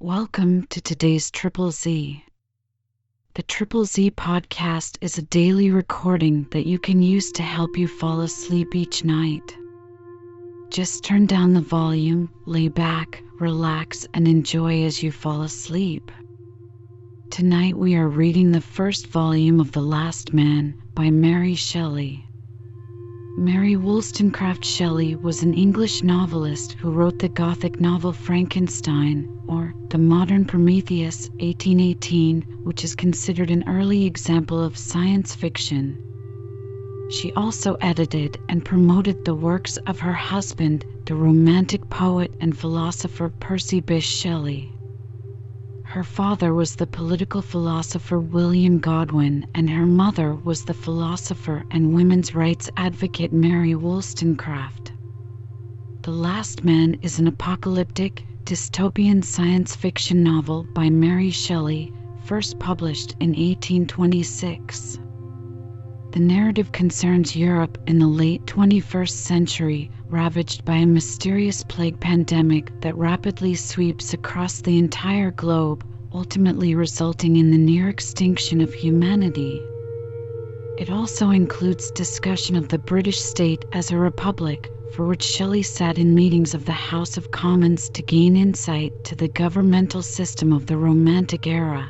Welcome to today's Triple Z. The Triple Z podcast is a daily recording that you can use to help you fall asleep each night. Just turn down the volume, lay back, relax, and enjoy as you fall asleep. Tonight we are reading the first volume of The Last Man by Mary Shelley. Mary Wollstonecraft Shelley was an English novelist who wrote the Gothic novel Frankenstein, or The Modern Prometheus, 1818, which is considered an early example of science fiction. She also edited and promoted the works of her husband, the Romantic poet and philosopher Percy Bysshe Shelley. Her father was the political philosopher William Godwin, and her mother was the philosopher and women's rights advocate Mary Wollstonecraft. The Last Man is an apocalyptic, dystopian science fiction novel by Mary Shelley, first published in 1826. The narrative concerns Europe in the late 21st century, ravaged by a mysterious plague pandemic that rapidly sweeps across the entire globe, ultimately resulting in the near-extinction of humanity. It also includes discussion of the British state as a republic, for which Shelley sat in meetings of the House of Commons to gain insight to the governmental system of the Romantic era.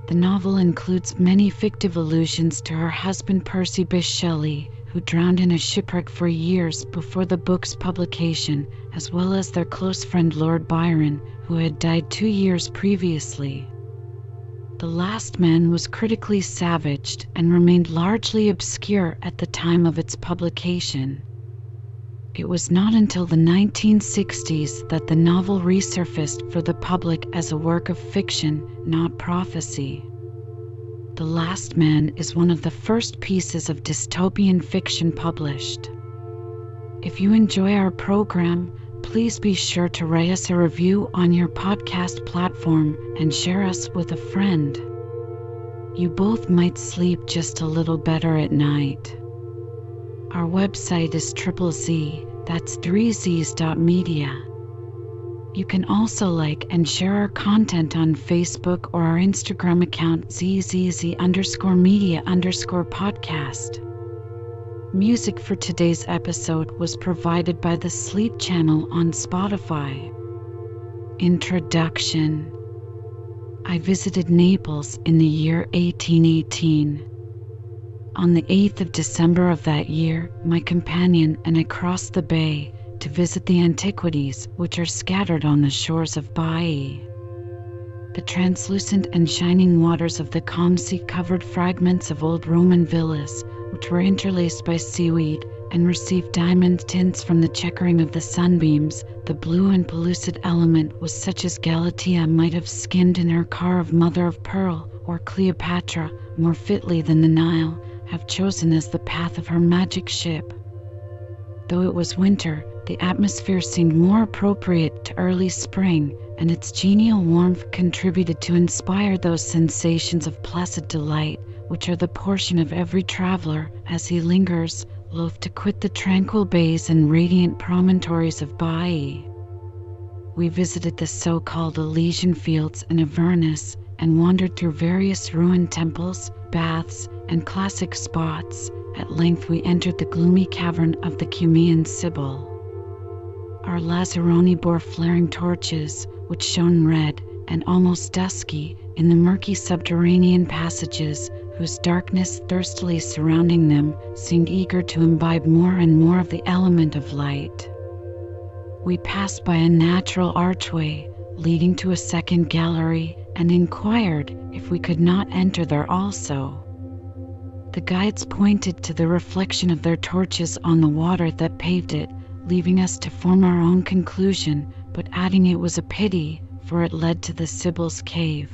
The novel includes many fictive allusions to her husband Percy Bysshe Shelley, who drowned in a shipwreck for years before the book's publication, as well as their close friend Lord Byron, who had died 2 years previously. The Last Man was critically savaged and remained largely obscure at the time of its publication. It was not until the 1960s that the novel resurfaced for the public as a work of fiction, not prophecy. The Last Man is one of the first pieces of dystopian fiction published. If you enjoy our program, please be sure to write us a review on your podcast platform and share us with a friend. You both might sleep just a little better at night. Our website is Z, that's 3z's.media. You can also like and share our content on Facebook or our Instagram account zzz_media_podcast. Music for today's episode was provided by the Sleep Channel on Spotify. Introduction. I visited Naples in the year 1818. On the 8th of December of that year, my companion and I crossed the bay to visit the antiquities which are scattered on the shores of Baiae. The translucent and shining waters of the calm sea covered fragments of old Roman villas, which were interlaced by seaweed and received diamond tints from the checkering of the sunbeams. The blue and pellucid element was such as Galatea might have skimmed in her car of mother of pearl, or Cleopatra, more fitly than the Nile, have chosen as the path of her magic ship. Though it was winter, the atmosphere seemed more appropriate to early spring, and its genial warmth contributed to inspire those sensations of placid delight which are the portion of every traveler as he lingers, loath to quit the tranquil bays and radiant promontories of Baiae. We visited the so-called Elysian Fields in Avernus and wandered through various ruined temples, baths, and classic spots. At length we entered the gloomy cavern of the Cumaean Sibyl. Our lazzaroni bore flaring torches, which shone red and almost dusky in the murky subterranean passages, whose darkness thirstily surrounding them seemed eager to imbibe more and more of the element of light. We passed by a natural archway leading to a second gallery and inquired if we could not enter there also. The guides pointed to the reflection of their torches on the water that paved it, leaving us to form our own conclusion, but adding it was a pity, for it led to the Sibyl's cave.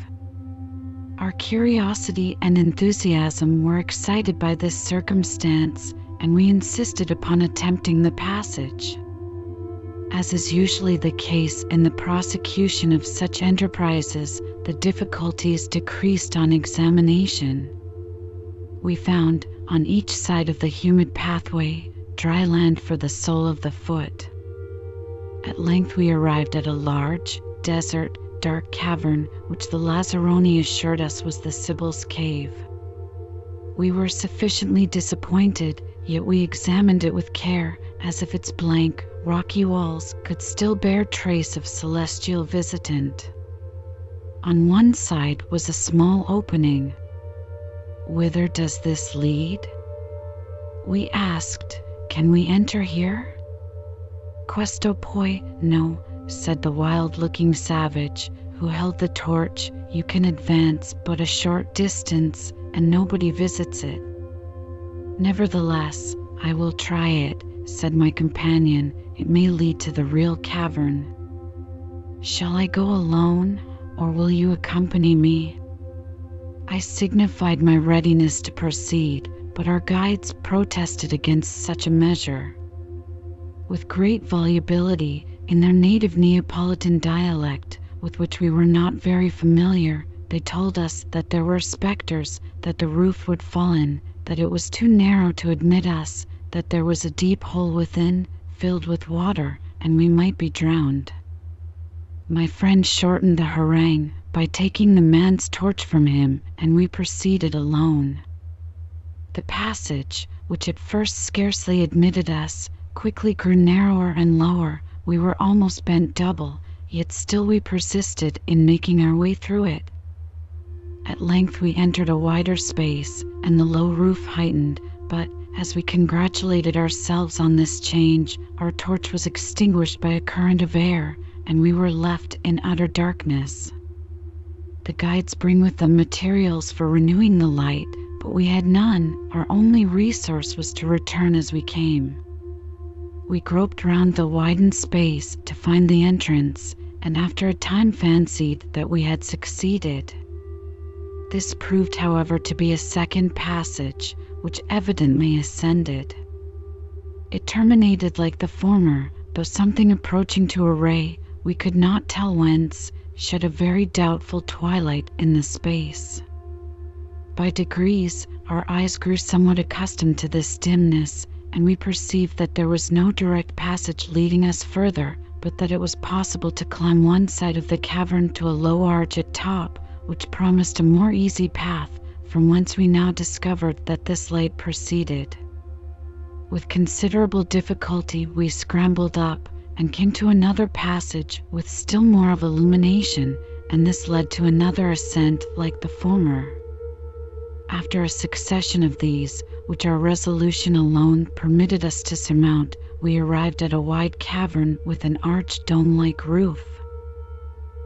Our curiosity and enthusiasm were excited by this circumstance, and we insisted upon attempting the passage. As is usually the case in the prosecution of such enterprises, the difficulties decreased on examination. We found, on each side of the humid pathway, dry land for the sole of the foot. At length we arrived at a large, desert, dark cavern, which the Lazzaroni assured us was the Sibyl's cave. We were sufficiently disappointed, yet we examined it with care, as if its blank, rocky walls could still bear trace of celestial visitant. On one side was a small opening. "Whither does this lead?" we asked. "Can we enter here?" "Questo poi no," said the wild-looking savage who held the torch. "You can advance but a short distance, and nobody visits it." "Nevertheless, I will try it," said my companion. "It may lead to the real cavern." "Shall I go alone, or will you accompany me?" I signified my readiness to proceed, but our guides protested against such a measure. With great volubility, in their native Neapolitan dialect, with which we were not very familiar, they told us that there were spectres, that the roof would fall in, that it was too narrow to admit us, that there was a deep hole within, filled with water, and we might be drowned. My friend shortened the harangue by taking the man's torch from him, and we proceeded alone. The passage, which at first scarcely admitted us, quickly grew narrower and lower. We were almost bent double, yet still we persisted in making our way through it. At length we entered a wider space, and the low roof heightened, but, as we congratulated ourselves on this change, our torch was extinguished by a current of air, and we were left in utter darkness. The guides bring with them materials for renewing the light, but we had none. Our only resource was to return as we came. We groped round the widened space to find the entrance, and after a time fancied that we had succeeded. This proved, however, to be a second passage, which evidently ascended. It terminated like the former, though something approaching to a ray, we could not tell whence, shed a very doubtful twilight in the space. By degrees, our eyes grew somewhat accustomed to this dimness, and we perceived that there was no direct passage leading us further, but that it was possible to climb one side of the cavern to a low arch at top, which promised a more easy path, from whence we now discovered that this light proceeded. With considerable difficulty we scrambled up, and came to another passage with still more of illumination, and this led to another ascent like the former. After a succession of these, which our resolution alone permitted us to surmount, we arrived at a wide cavern with an arched dome-like roof.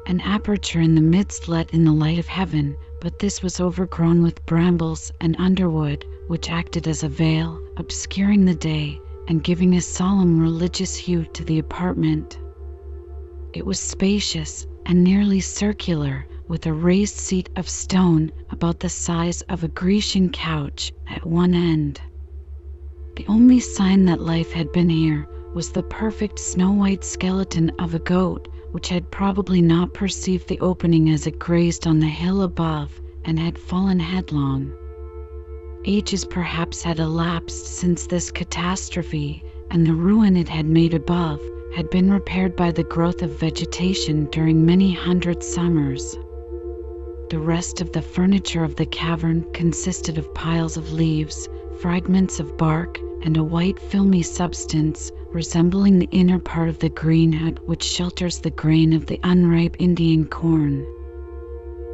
An aperture in the midst let in the light of heaven, but this was overgrown with brambles and underwood, which acted as a veil, obscuring the day, and giving a solemn religious hue to the apartment. It was spacious and nearly circular, with a raised seat of stone about the size of a Grecian couch at one end. The only sign that life had been here was the perfect snow-white skeleton of a goat, which had probably not perceived the opening as it grazed on the hill above, and had fallen headlong. Ages perhaps had elapsed since this catastrophe, and the ruin it had made above had been repaired by the growth of vegetation during many hundred summers. The rest of the furniture of the cavern consisted of piles of leaves, fragments of bark, and a white filmy substance resembling the inner part of the green hut which shelters the grain of the unripe Indian corn.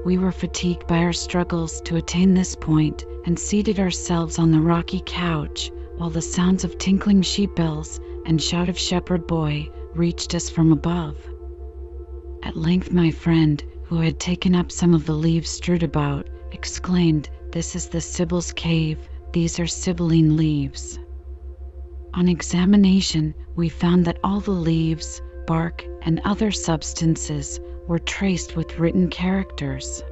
We were fatigued by our struggles to attain this point, and seated ourselves on the rocky couch, while the sounds of tinkling sheep bells and shout of shepherd boy reached us from above. At length my friend, who had taken up some of the leaves strewed about, exclaimed, "This is the Sibyl's cave. These are Sibylline leaves." On examination, we found that all the leaves, bark, and other substances were traced with written characters.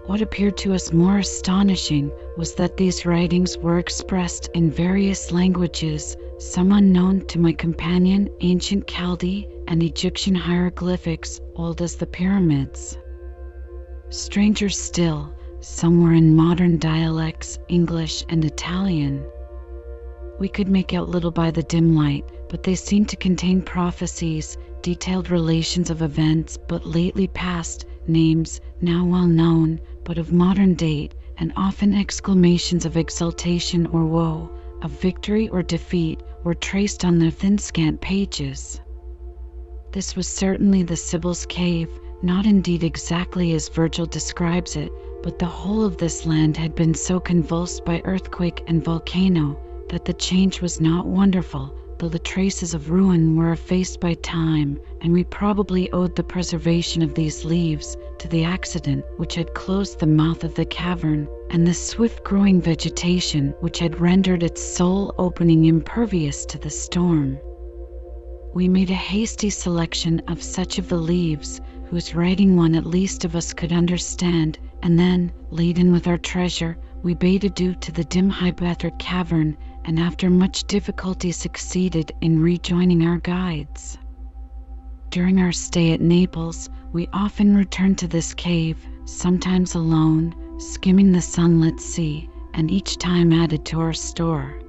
What appeared to us more astonishing was that these writings were expressed in various languages, some unknown to my companion, ancient Chaldee and Egyptian hieroglyphics old as the pyramids. Stranger still, some were in modern dialects, English and Italian. We could make out little by the dim light, but they seemed to contain prophecies, detailed relations of events but lately past, names now well known but of modern date, and often exclamations of exultation or woe, of victory or defeat, were traced on their thin scant pages. This was certainly the Sibyl's cave, not indeed exactly as Virgil describes it, but the whole of this land had been so convulsed by earthquake and volcano that the change was not wonderful, though the traces of ruin were effaced by time, and we probably owed the preservation of these leaves to the accident which had closed the mouth of the cavern, and the swift-growing vegetation which had rendered its sole opening impervious to the storm. We made a hasty selection of such of the leaves whose writing one at least of us could understand, and then, laden with our treasure, we bade adieu to the dim hypaethric cavern, and after much difficulty succeeded in rejoining our guides. During our stay at Naples, we often returned to this cave, sometimes alone, skimming the sunlit sea, and each time added to our store.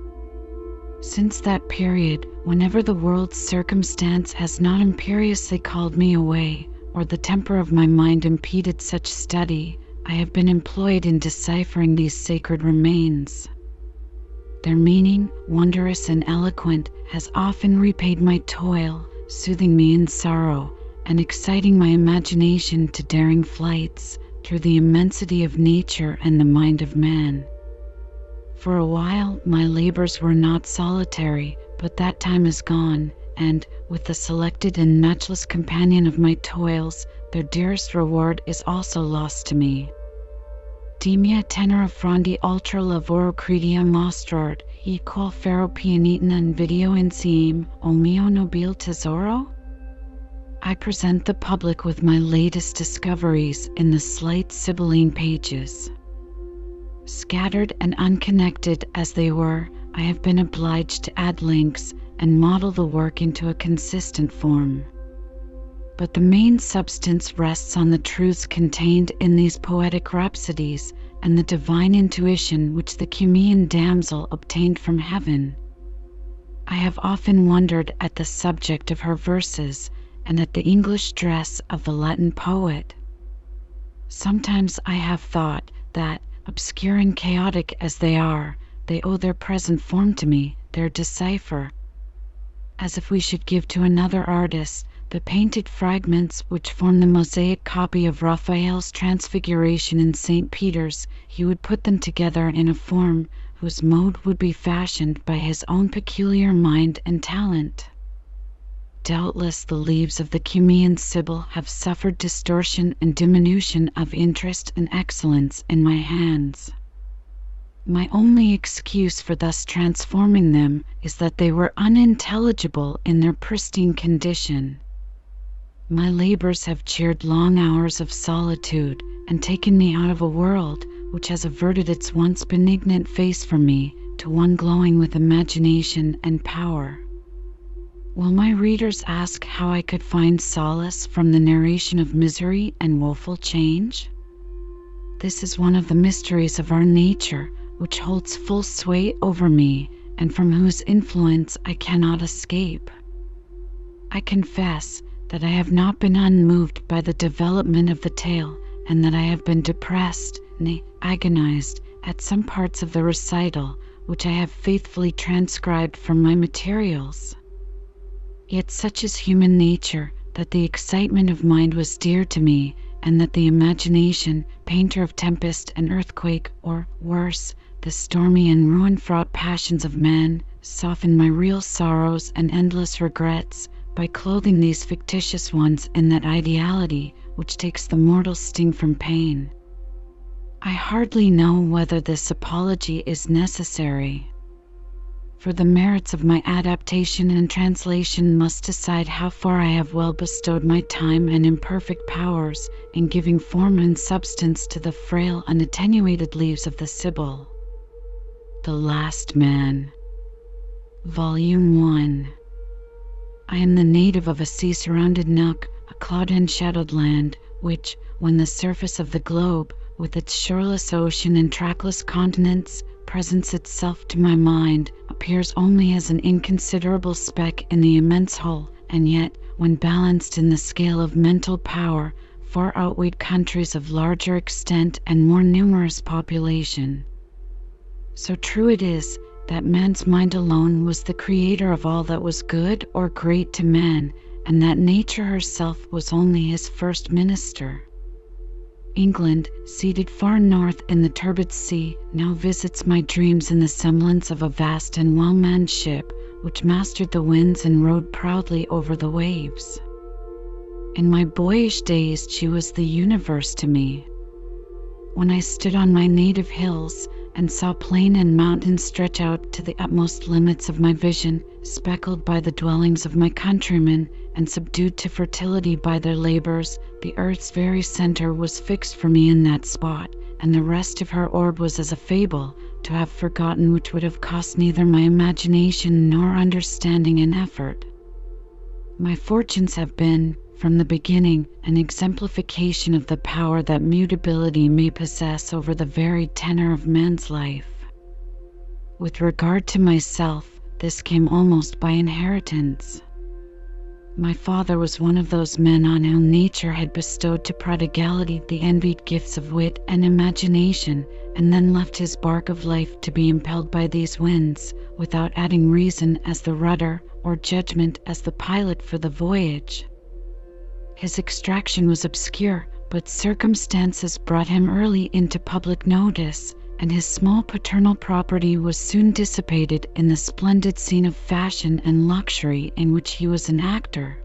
Since that period, whenever the world's circumstance has not imperiously called me away, or the temper of my mind impeded such study, I have been employed in deciphering these sacred remains. Their meaning, wondrous and eloquent, has often repaid my toil, soothing me in sorrow, and exciting my imagination to daring flights through the immensity of nature and the mind of man. For a while my labors were not solitary, but that time is gone, and, with the selected and matchless companion of my toils, their dearest reward is also lost to me. Demia tenera frondi ultra lavoro credia mostrart, e qual ferro pianitan and video insieme, o mio nobile tesoro? I present the public with my latest discoveries in the slight Sibylline pages. Scattered and unconnected as they were, I have been obliged to add links and model the work into a consistent form. But the main substance rests on the truths contained in these poetic rhapsodies and the divine intuition which the Cumean damsel obtained from heaven. I have often wondered at the subject of her verses and at the English dress of the Latin poet. Sometimes I have thought that, obscure and chaotic as they are, they owe their present form to me, their decipher, as if we should give to another artist the painted fragments which form the mosaic copy of Raphael's Transfiguration in St. Peter's, he would put them together in a form whose mode would be fashioned by his own peculiar mind and talent. Doubtless the leaves of the Cumean Sibyl have suffered distortion and diminution of interest and excellence in my hands. My only excuse for thus transforming them is that they were unintelligible in their pristine condition. My labors have cheered long hours of solitude and taken me out of a world which has averted its once benignant face from me to one glowing with imagination and power. Will my readers ask how I could find solace from the narration of misery and woeful change? This is one of the mysteries of our nature, which holds full sway over me, and from whose influence I cannot escape. I confess that I have not been unmoved by the development of the tale, and that I have been depressed, nay, agonized, at some parts of the recital, which I have faithfully transcribed from my materials. Yet such is human nature, that the excitement of mind was dear to me, and that the imagination, painter of tempest and earthquake, or, worse, the stormy and ruin-fraught passions of man, softened my real sorrows and endless regrets by clothing these fictitious ones in that ideality which takes the mortal sting from pain. I hardly know whether this apology is necessary, for the merits of my adaptation and translation must decide how far I have well bestowed my time and imperfect powers in giving form and substance to the frail and attenuated leaves of the Sibyl. The Last Man, Volume 1. I am the native of a sea-surrounded nook, a cloud-enshadowed land, which, when the surface of the globe, with its shoreless ocean and trackless continents, presents itself to my mind, appears only as an inconsiderable speck in the immense whole, and yet, when balanced in the scale of mental power, far outweighed countries of larger extent and more numerous population. So true it is that man's mind alone was the creator of all that was good or great to man, and that nature herself was only his first minister. England, seated far north in the turbid sea, now visits my dreams in the semblance of a vast and well-manned ship, which mastered the winds and rode proudly over the waves. In my boyish days she was the universe to me. When I stood on my native hills, and saw plain and mountain stretch out to the utmost limits of my vision, speckled by the dwellings of my countrymen, and subdued to fertility by their labors, the earth's very center was fixed for me in that spot, and the rest of her orb was as a fable, to have forgotten which would have cost neither my imagination nor understanding an effort. My fortunes have been, from the beginning, an exemplification of the power that mutability may possess over the very tenor of man's life. With regard to myself, this came almost by inheritance. My father was one of those men on whom nature had bestowed to prodigality the envied gifts of wit and imagination, and then left his bark of life to be impelled by these winds, without adding reason as the rudder or judgment as the pilot for the voyage. His extraction was obscure, but circumstances brought him early into public notice, and his small paternal property was soon dissipated in the splendid scene of fashion and luxury in which he was an actor.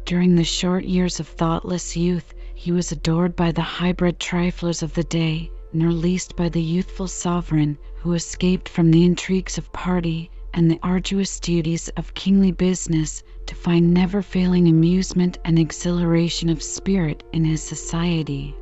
During the short years of thoughtless youth, he was adored by the high-bred triflers of the day, nor least by the youthful sovereign, who escaped from the intrigues of party and the arduous duties of kingly business, to find never-failing amusement and exhilaration of spirit in his society.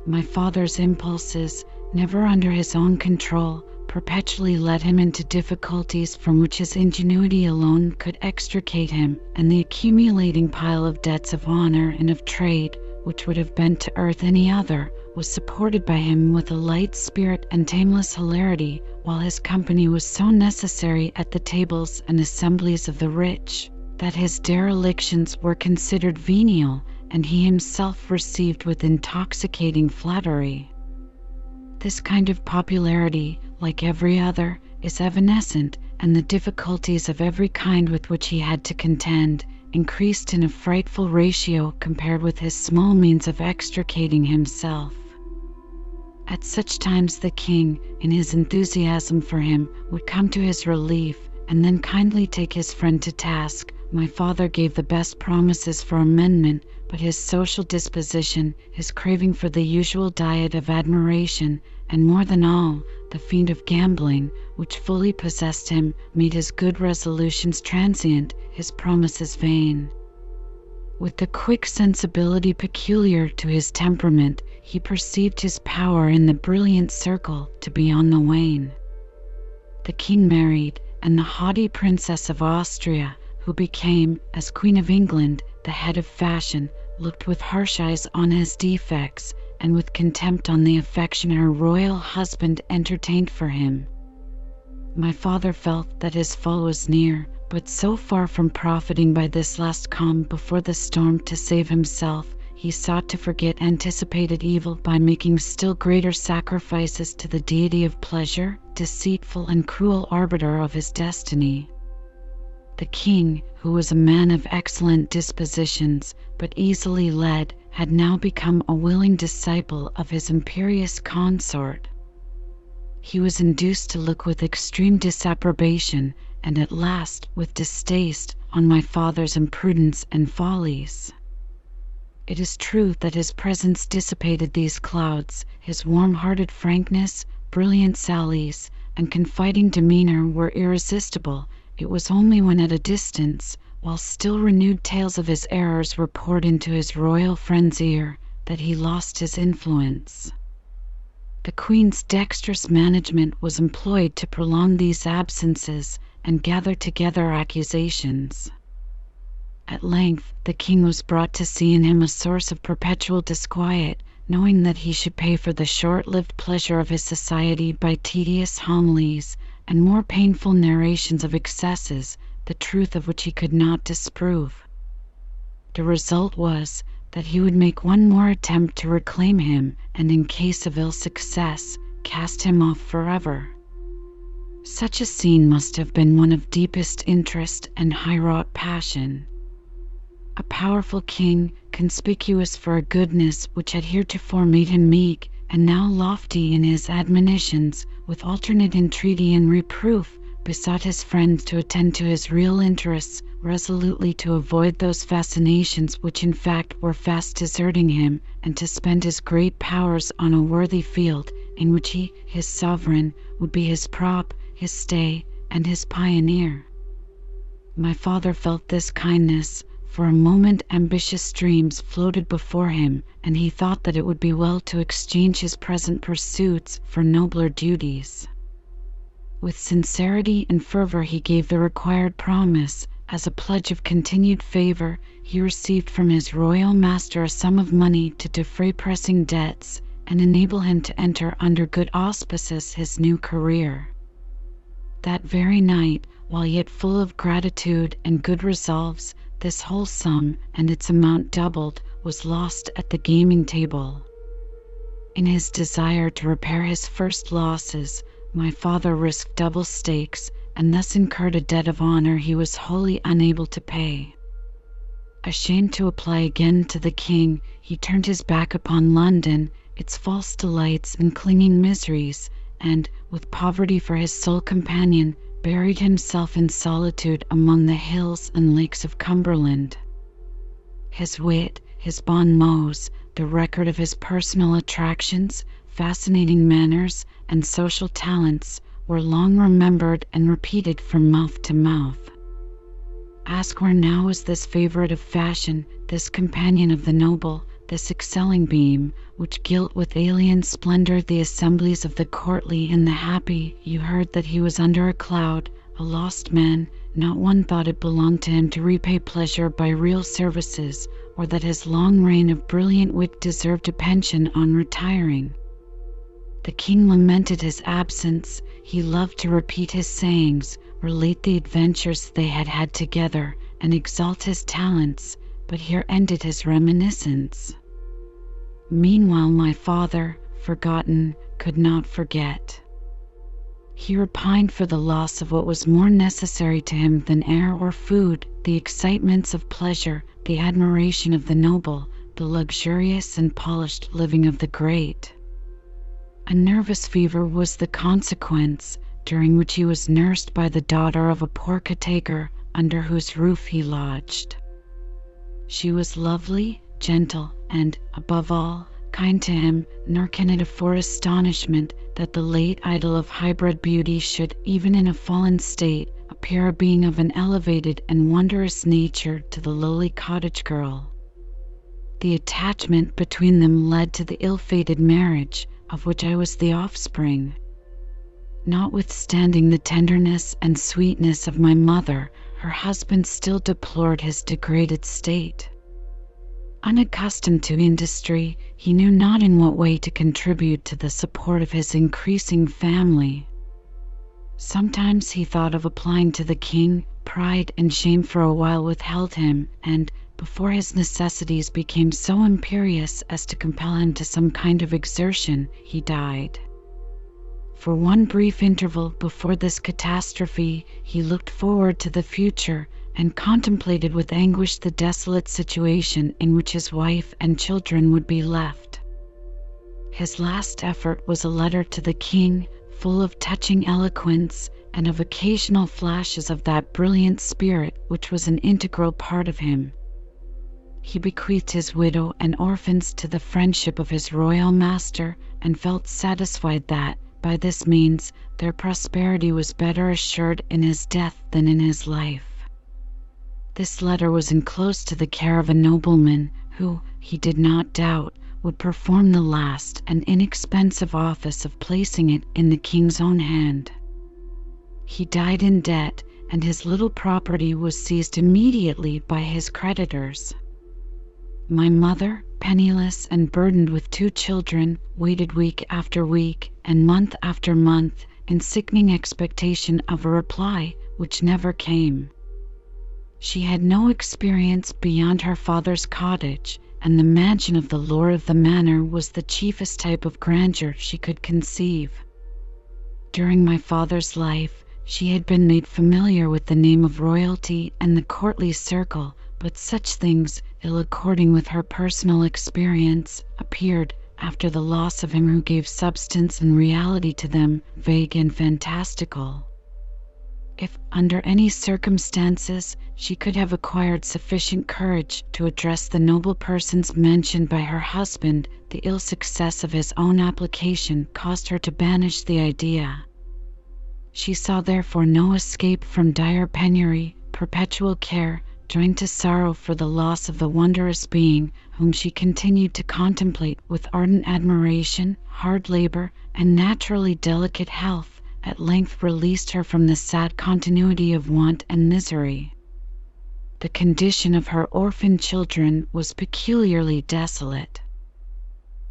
My father's impulses, never under his own control, perpetually led him into difficulties from which his ingenuity alone could extricate him, and the accumulating pile of debts of honor and of trade, which would have bent to earth any other, was supported by him with a light spirit and tameless hilarity, while his company was so necessary at the tables and assemblies of the rich, that his derelictions were considered venial, and he himself received with intoxicating flattery. This kind of popularity, like every other, is evanescent, and the difficulties of every kind with which he had to contend increased in a frightful ratio compared with his small means of extricating himself. At such times the king, in his enthusiasm for him, would come to his relief, and then kindly take his friend to task. My father gave the best promises for amendment, but his social disposition, his craving for the usual diet of admiration, and more than all, the fiend of gambling, which fully possessed him, made his good resolutions transient, his promises vain. With the quick sensibility peculiar to his temperament, he perceived his power in the brilliant circle to be on the wane. The king married, and the haughty Princess of Austria, who became, as Queen of England, the head of fashion, looked with harsh eyes on his defects, and with contempt on the affection her royal husband entertained for him. My father felt that his fall was near, but so far from profiting by this last calm before the storm to save himself, he sought to forget anticipated evil by making still greater sacrifices to the deity of pleasure, deceitful and cruel arbiter of his destiny. The king, who was a man of excellent dispositions, but easily led, had now become a willing disciple of his imperious consort. He was induced to look with extreme disapprobation, and at last with distaste, on my father's imprudence and follies. It is true that his presence dissipated these clouds. His warm-hearted frankness, brilliant sallies, and confiding demeanor were irresistible. It was only when at a distance, while still renewed tales of his errors were poured into his royal friend's ear, that he lost his influence. The Queen's dexterous management was employed to prolong these absences and gather together accusations. At length the king was brought to see in him a source of perpetual disquiet, knowing that he should pay for the short-lived pleasure of his society by tedious homilies and more painful narrations of excesses, the truth of which he could not disprove. The result was that he would make one more attempt to reclaim him, and in case of ill success, cast him off forever. Such a scene must have been one of deepest interest and high-wrought passion. A powerful king, conspicuous for a goodness which had heretofore made him meek, and now lofty in his admonitions, with alternate entreaty and reproof, besought his friends to attend to his real interests, resolutely to avoid those fascinations which in fact were fast deserting him, and to spend his great powers on a worthy field, in which he, his sovereign, would be his prop, his stay, and his pioneer. My father felt this kindness. For a moment ambitious dreams floated before him, and he thought that it would be well to exchange his present pursuits for nobler duties. With sincerity and fervor he gave the required promise. As a pledge of continued favor, he received from his royal master a sum of money to defray pressing debts, and enable him to enter under good auspices his new career. That very night, while yet full of gratitude and good resolves, this whole sum, and its amount doubled, was lost at the gaming table. In his desire to repair his first losses, my father risked double stakes, and thus incurred a debt of honor he was wholly unable to pay. Ashamed to apply again to the king, he turned his back upon London, its false delights and clinging miseries, and, with poverty for his sole companion, buried himself in solitude among the hills and lakes of Cumberland. His wit, his bon mots, the record of his personal attractions, fascinating manners, and social talents were long remembered and repeated from mouth to mouth. Ask where now is this favorite of fashion, this companion of the noble, this excelling beam, which gilt with alien splendor the assemblies of the courtly and the happy. You heard that he was under a cloud, a lost man. Not one thought it belonged to him to repay pleasure by real services, or that his long reign of brilliant wit deserved a pension on retiring. The king lamented his absence. He loved to repeat his sayings, relate the adventures they had had together, and exalt his talents, but here ended his reminiscence. Meanwhile my father, forgotten, could not forget. He repined for the loss of what was more necessary to him than air or food, the excitements of pleasure, the admiration of the noble, the luxurious and polished living of the great. A nervous fever was the consequence, during which he was nursed by the daughter of a poor caretaker under whose roof he lodged. She was lovely, gentle, and, above all, kind to him, nor can it afford astonishment that the late idol of high-bred beauty should, even in a fallen state, appear a being of an elevated and wondrous nature to the lowly cottage girl. The attachment between them led to the ill-fated marriage, of which I was the offspring. Notwithstanding the tenderness and sweetness of my mother, her husband still deplored his degraded state. Unaccustomed to industry, he knew not in what way to contribute to the support of his increasing family. Sometimes he thought of applying to the king. Pride and shame for a while withheld him, and, before his necessities became so imperious as to compel him to some kind of exertion, he died. For one brief interval before this catastrophe, he looked forward to the future, and contemplated with anguish the desolate situation in which his wife and children would be left. His last effort was a letter to the king, full of touching eloquence, and of occasional flashes of that brilliant spirit which was an integral part of him. He bequeathed his widow and orphans to the friendship of his royal master, and felt satisfied that, by this means, their prosperity was better assured in his death than in his life. This letter was enclosed to the care of a nobleman who, he did not doubt, would perform the last and inexpensive office of placing it in the king's own hand. He died in debt, and his little property was seized immediately by his creditors. My mother, penniless and burdened with 2 children, waited week after week and month after month in sickening expectation of a reply which never came. She had no experience beyond her father's cottage, and the mansion of the lord of the manor was the chiefest type of grandeur she could conceive. During my father's life, she had been made familiar with the name of royalty and the courtly circle, but such things, ill according with her personal experience, appeared, after the loss of him who gave substance and reality to them, vague and fantastical. If, under any circumstances, she could have acquired sufficient courage to address the noble persons mentioned by her husband, the ill success of his own application caused her to banish the idea. She saw therefore no escape from dire penury, perpetual care, joined to sorrow for the loss of the wondrous being whom she continued to contemplate with ardent admiration. Hard labor and naturally delicate health at length released her from the sad continuity of want and misery. The condition of her orphan children was peculiarly desolate.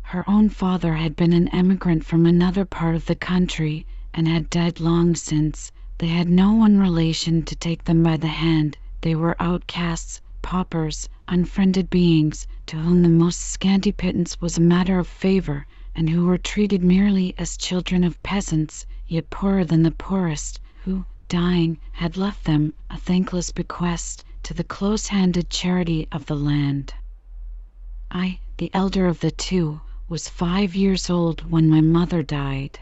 Her own father had been an emigrant from another part of the country, and had died long since. They had no one relation to take them by the hand. They were outcasts, paupers, unfriended beings, to whom the most scanty pittance was a matter of favor, and who were treated merely as children of peasants, yet poorer than the poorest, who, dying, had left them a thankless bequest to the close-handed charity of the land. I, the elder of the two, was 5 years old when my mother died.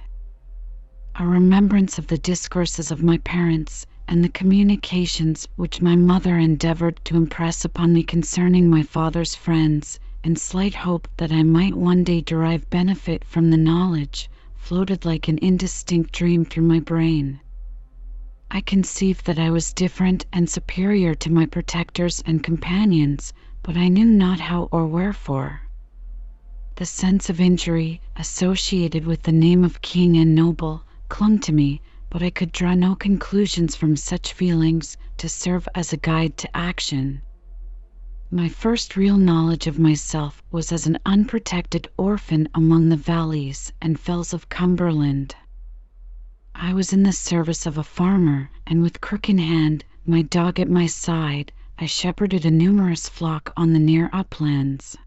A remembrance of the discourses of my parents, and the communications which my mother endeavored to impress upon me concerning my father's friends, and slight hope that I might one day derive benefit from the knowledge, floated like an indistinct dream through my brain. I conceived that I was different and superior to my protectors and companions, but I knew not how or wherefore. The sense of injury, associated with the name of king and noble, clung to me, but I could draw no conclusions from such feelings to serve as a guide to action. My first real knowledge of myself was as an unprotected orphan among the valleys and fells of Cumberland. I was in the service of a farmer, and with crook in hand, my dog at my side, I shepherded a numerous flock on the near uplands.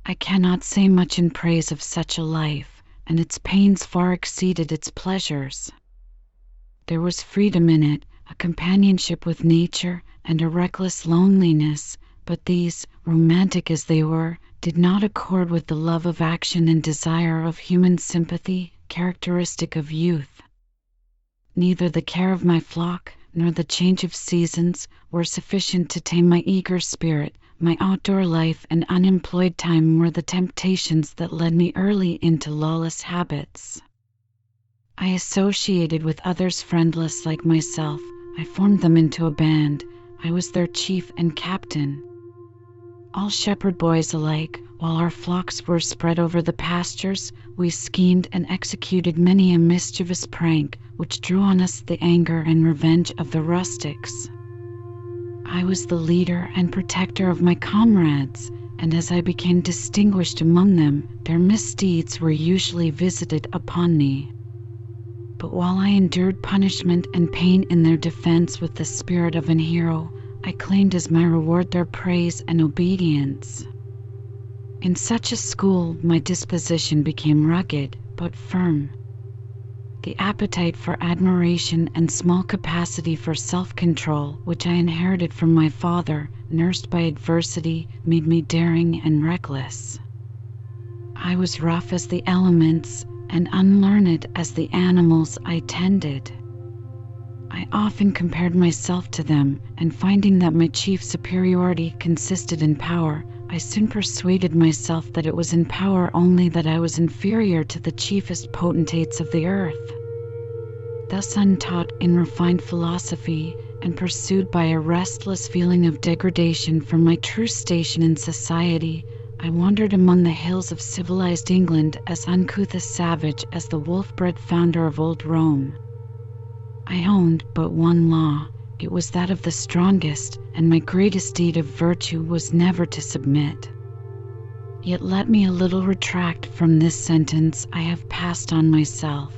I cannot say much in praise of such a life, and its pains far exceeded its pleasures. There was freedom in it, a companionship with nature, and a reckless loneliness, but these, romantic as they were, did not accord with the love of action and desire of human sympathy, characteristic of youth. Neither the care of my flock, nor the change of seasons, were sufficient to tame my eager spirit. My outdoor life and unemployed time were the temptations that led me early into lawless habits. I associated with others friendless like myself. I formed them into a band. I was their chief and captain. All shepherd boys alike, while our flocks were spread over the pastures, we schemed and executed many a mischievous prank, which drew on us the anger and revenge of the rustics. I was the leader and protector of my comrades, and as I became distinguished among them, their misdeeds were usually visited upon me. But while I endured punishment and pain in their defense with the spirit of an hero, I claimed as my reward their praise and obedience. In such a school, my disposition became rugged but firm. The appetite for admiration and small capacity for self-control, which I inherited from my father, nursed by adversity, made me daring and reckless. I was rough as the elements and unlearned as the animals I tended. I often compared myself to them, and finding that my chief superiority consisted in power, I soon persuaded myself that it was in power only that I was inferior to the chiefest potentates of the earth. Thus untaught in refined philosophy, and pursued by a restless feeling of degradation from my true station in society, I wandered among the hills of civilized England as uncouth a savage as the wolf-bred founder of old Rome. I owned but one law. It was that of the strongest, and my greatest deed of virtue was never to submit. Yet let me a little retract from this sentence I have passed on myself.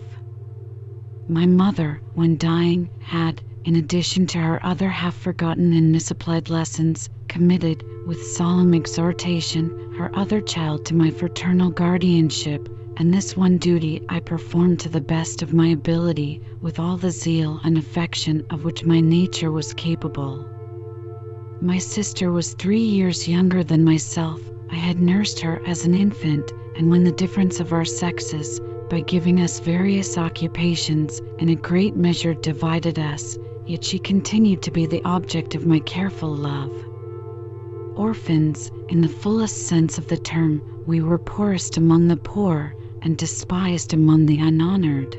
My mother, when dying, had, in addition to her other half-forgotten and misapplied lessons, committed, with solemn exhortation, her other child to my fraternal guardianship, and this one duty I performed to the best of my ability, with all the zeal and affection of which my nature was capable. My sister was 3 years younger than myself. I had nursed her as an infant, and when the difference of our sexes, by giving us various occupations, in a great measure divided us, yet she continued to be the object of my careful love. Orphans, in the fullest sense of the term, we were poorest among the poor, and despised among the unhonored.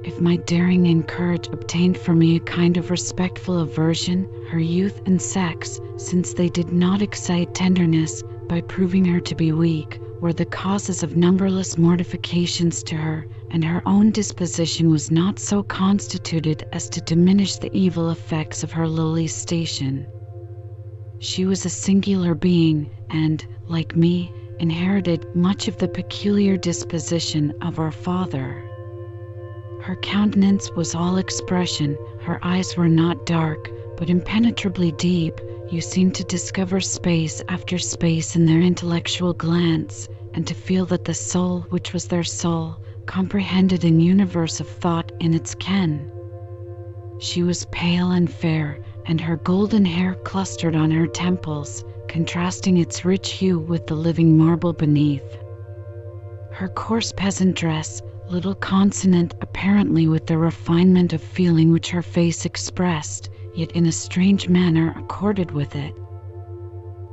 If my daring and courage obtained for me a kind of respectful aversion, her youth and sex, since they did not excite tenderness, by proving her to be weak, were the causes of numberless mortifications to her, and her own disposition was not so constituted as to diminish the evil effects of her lowly station. She was a singular being, and, like me, inherited much of the peculiar disposition of our father. Her countenance was all expression. Her eyes were not dark, but impenetrably deep. You seemed to discover space after space in their intellectual glance, and to feel that the soul, which was their soul, comprehended an universe of thought in its ken. She was pale and fair, and her golden hair clustered on her temples, contrasting its rich hue with the living marble beneath. Her coarse peasant dress, little consonant apparently with the refinement of feeling which her face expressed, yet in a strange manner accorded with it.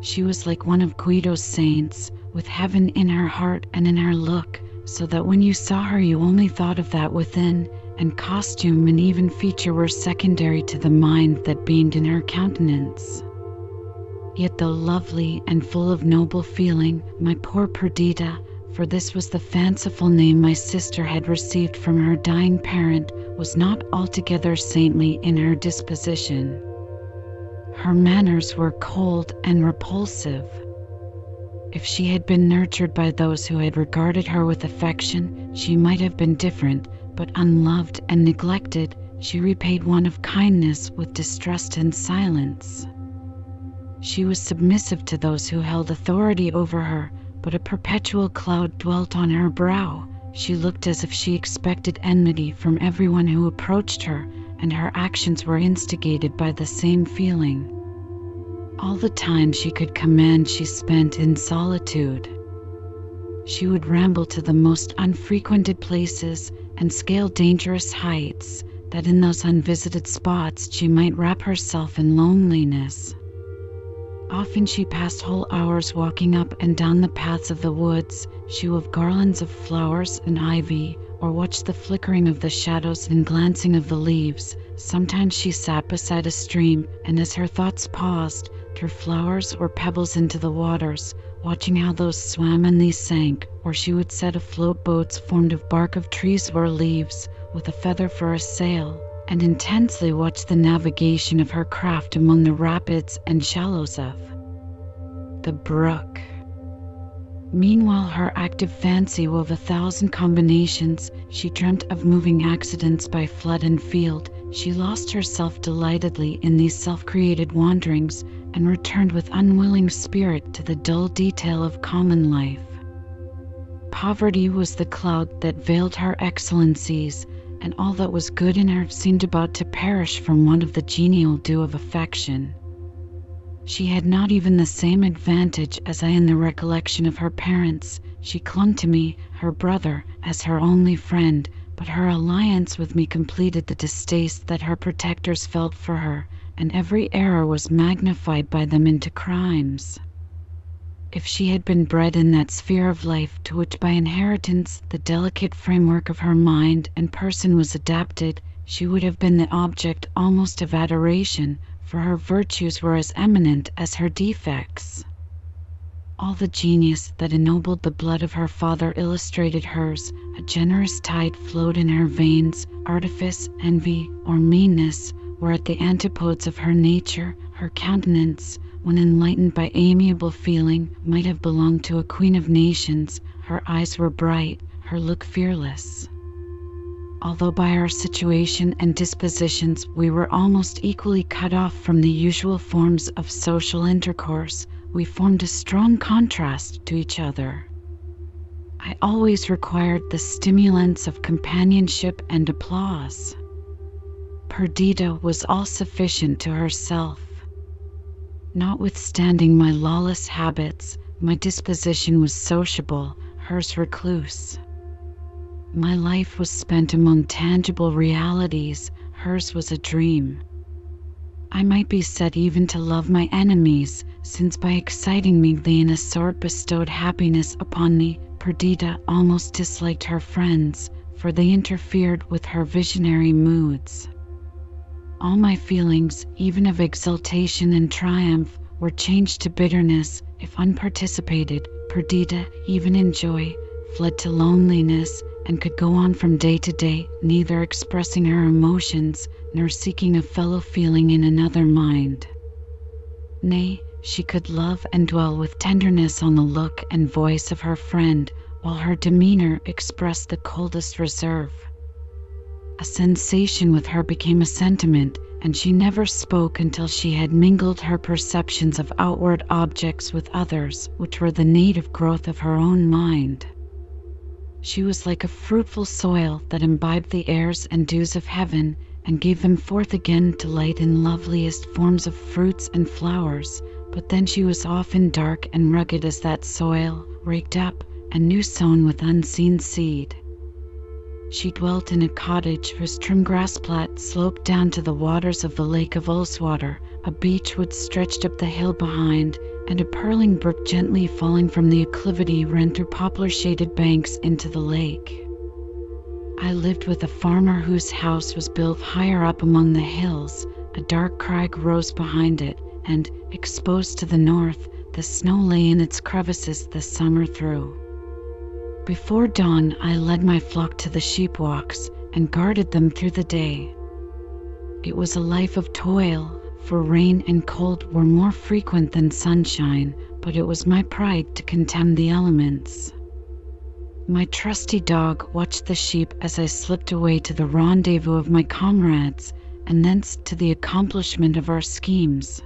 She was like one of Guido's saints, with heaven in her heart and in her look, so that when you saw her you only thought of that within, and costume and even feature were secondary to the mind that beamed in her countenance. Yet though lovely and full of noble feeling, my poor Perdita, for this was the fanciful name my sister had received from her dying parent, was not altogether saintly in her disposition. Her manners were cold and repulsive. If she had been nurtured by those who had regarded her with affection, she might have been different, but unloved and neglected, she repaid one of kindness with distrust and silence. She was submissive to those who held authority over her, but a perpetual cloud dwelt on her brow. She looked as if she expected enmity from everyone who approached her, and her actions were instigated by the same feeling. All the time she could command she spent in solitude. She would ramble to the most unfrequented places and scale dangerous heights, that in those unvisited spots she might wrap herself in loneliness. Often she passed whole hours walking up and down the paths of the woods. She wove garlands of flowers and ivy, or watched the flickering of the shadows and glancing of the leaves. Sometimes she sat beside a stream, and as her thoughts paused, threw flowers or pebbles into the waters, watching how those swam and these sank. Or she would set afloat boats formed of bark of trees or leaves, with a feather for a sail, and intensely watch the navigation of her craft among the rapids and shallows of the brook. Meanwhile her active fancy wove 1,000 combinations. She dreamt of moving accidents by flood and field. She lost herself delightedly in these self-created wanderings, and returned with unwilling spirit to the dull detail of common life. Poverty was the cloud that veiled her excellencies, and all that was good in her seemed about to perish from want of the genial dew of affection. She had not even the same advantage as I in the recollection of her parents. She clung to me, her brother, as her only friend, but her alliance with me completed the distaste that her protectors felt for her, and every error was magnified by them into crimes. If she had been bred in that sphere of life to which by inheritance the delicate framework of her mind and person was adapted, she would have been the object almost of adoration, for her virtues were as eminent as her defects. All the genius that ennobled the blood of her father illustrated hers. A generous tide flowed in her veins. Artifice, envy, or meanness were at the antipodes of her nature. Her countenance, when enlightened by amiable feeling, might have belonged to a queen of nations. Her eyes were bright, her look fearless. Although by our situation and dispositions we were almost equally cut off from the usual forms of social intercourse, we formed a strong contrast to each other. I always required the stimulants of companionship and applause. Perdita was all sufficient to herself. Notwithstanding my lawless habits, my disposition was sociable, hers recluse. My life was spent among tangible realities, hers was a dream. I might be said even to love my enemies, since by exciting me they in a sort bestowed happiness upon me. Perdita almost disliked her friends, for they interfered with her visionary moods. All my feelings, even of exultation and triumph, were changed to bitterness if unparticipated. Perdita, even in joy, fled to loneliness, and could go on from day to day, neither expressing her emotions, nor seeking a fellow feeling in another mind. Nay, she could love and dwell with tenderness on the look and voice of her friend, while her demeanor expressed the coldest reserve. A sensation with her became a sentiment, and she never spoke until she had mingled her perceptions of outward objects with others, which were the native growth of her own mind. She was like a fruitful soil that imbibed the airs and dews of heaven, and gave them forth again to light in loveliest forms of fruits and flowers, but then she was often dark and rugged as that soil, raked up and new sown with unseen seed. She dwelt in a cottage whose trim grass plat sloped down to the waters of the lake of Ulswater. A beech wood stretched up the hill behind, and a purling brook gently falling from the acclivity ran through poplar-shaded banks into the lake. I lived with a farmer whose house was built higher up among the hills. A dark crag rose behind it, and, exposed to the north, the snow lay in its crevices the summer through. Before dawn I led my flock to the sheep-walks, and guarded them through the day. It was a life of toil, for rain and cold were more frequent than sunshine, but it was my pride to contemn the elements. My trusty dog watched the sheep as I slipped away to the rendezvous of my comrades, and thence to the accomplishment of our schemes.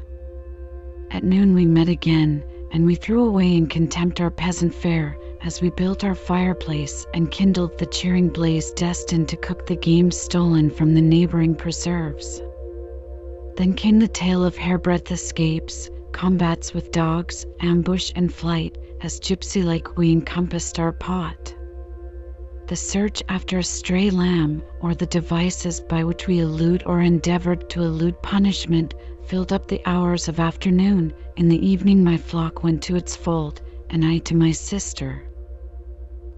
At noon we met again, and we threw away in contempt our peasant fare, as we built our fireplace and kindled the cheering blaze destined to cook the game stolen from the neighboring preserves. Then came the tale of hairbreadth escapes, combats with dogs, ambush and flight, as gypsy-like we encompassed our pot. The search after a stray lamb, or the devices by which we elude or endeavored to elude punishment, filled up the hours of afternoon. In the evening my flock went to its fold, and I to my sister.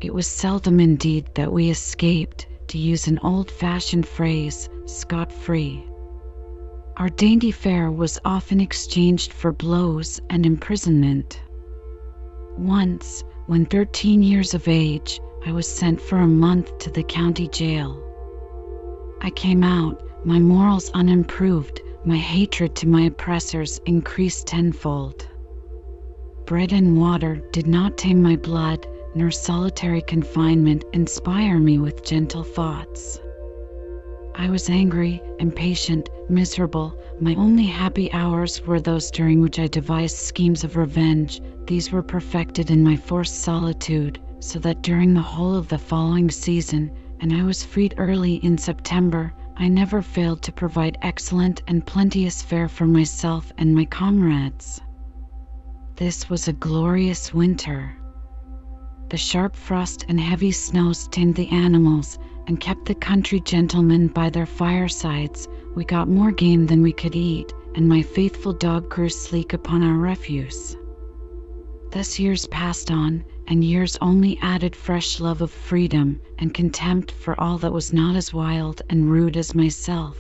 It was seldom indeed that we escaped, to use an old-fashioned phrase, scot-free. Our dainty fare was often exchanged for blows and imprisonment. Once, when 13 years of age, I was sent for a month to the county jail. I came out, my morals unimproved, my hatred to my oppressors increased tenfold. Bread and water did not tame my blood, nor solitary confinement inspire me with gentle thoughts. I was angry, impatient, miserable. My only happy hours were those during which I devised schemes of revenge. These were perfected in my forced solitude, so that during the whole of the following season, and I was freed early in September, I never failed to provide excellent and plenteous fare for myself and my comrades. This was a glorious winter. The sharp frost and heavy snows tamed the animals and kept the country gentlemen by their firesides. We got more game than we could eat, and my faithful dog grew sleek upon our refuse. Thus years passed on, and years only added fresh love of freedom and contempt for all that was not as wild and rude as myself.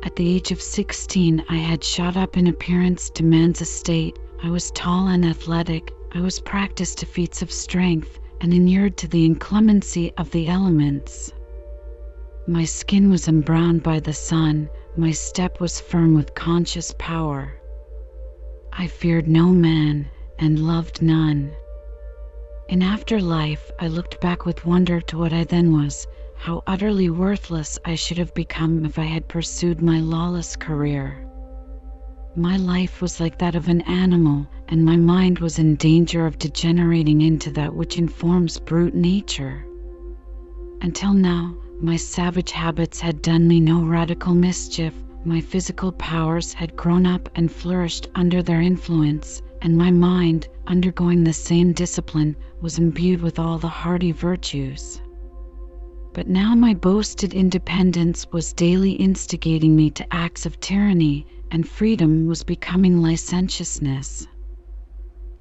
At the age of 16 I had shot up in appearance to man's estate. I was tall and athletic. I was practiced to feats of strength, and inured to the inclemency of the elements. My skin was embrowned by the sun, my step was firm with conscious power. I feared no man, and loved none. In after life I looked back with wonder to what I then was, how utterly worthless I should have become if I had pursued my lawless career. My life was like that of an animal, and my mind was in danger of degenerating into that which informs brute nature. Until now, my savage habits had done me no radical mischief. My physical powers had grown up and flourished under their influence, and my mind, undergoing the same discipline, was imbued with all the hardy virtues. But now my boasted independence was daily instigating me to acts of tyranny, and freedom was becoming licentiousness.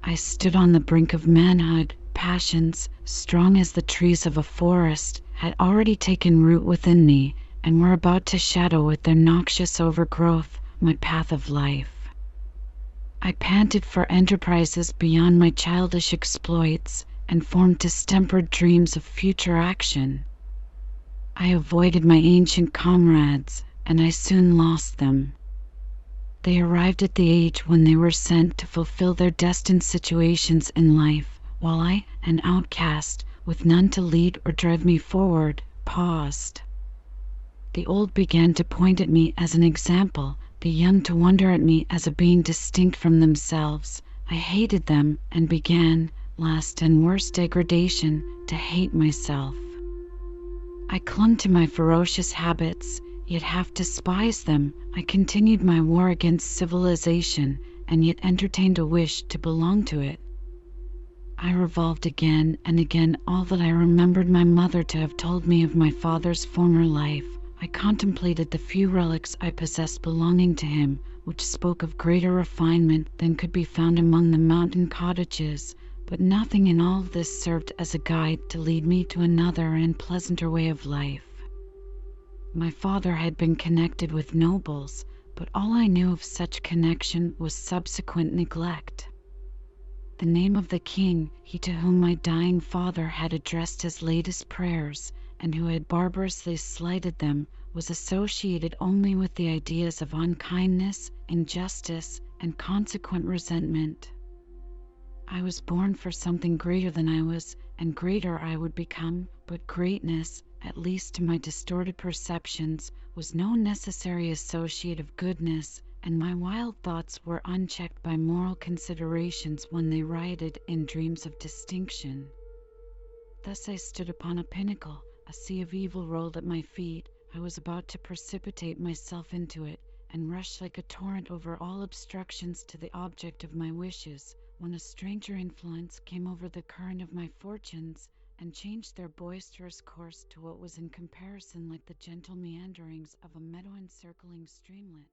I stood on the brink of manhood. Passions, strong as the trees of a forest, had already taken root within me, and were about to shadow with their noxious overgrowth my path of life. I panted for enterprises beyond my childish exploits, and formed distempered dreams of future action. I avoided my ancient comrades, and I soon lost them. They arrived at the age when they were sent to fulfill their destined situations in life, while I, an outcast, with none to lead or drive me forward, paused. The old began to point at me as an example, the young to wonder at me as a being distinct from themselves. I hated them, and began, last and worst degradation, to hate myself. I clung to my ferocious habits, yet half despised them. I continued my war against civilization, and yet entertained a wish to belong to it. I revolved again and again all that I remembered my mother to have told me of my father's former life. I contemplated the few relics I possessed belonging to him, which spoke of greater refinement than could be found among the mountain cottages, but nothing in all of this served as a guide to lead me to another and pleasanter way of life. My father had been connected with nobles, but all I knew of such connection was subsequent neglect. The name of the king, he to whom my dying father had addressed his latest prayers, and who had barbarously slighted them, was associated only with the ideas of unkindness, injustice, and consequent resentment. I was born for something greater than I was, and greater I would become, but greatness, at least to my distorted perceptions, was no necessary associate of goodness, and my wild thoughts were unchecked by moral considerations when they rioted in dreams of distinction. Thus I stood upon a pinnacle. A sea of evil rolled at my feet. I was about to precipitate myself into it, and rush like a torrent over all obstructions to the object of my wishes, when a stranger influence came over the current of my fortunes, and changed their boisterous course to what was in comparison like the gentle meanderings of a meadow-encircling streamlet.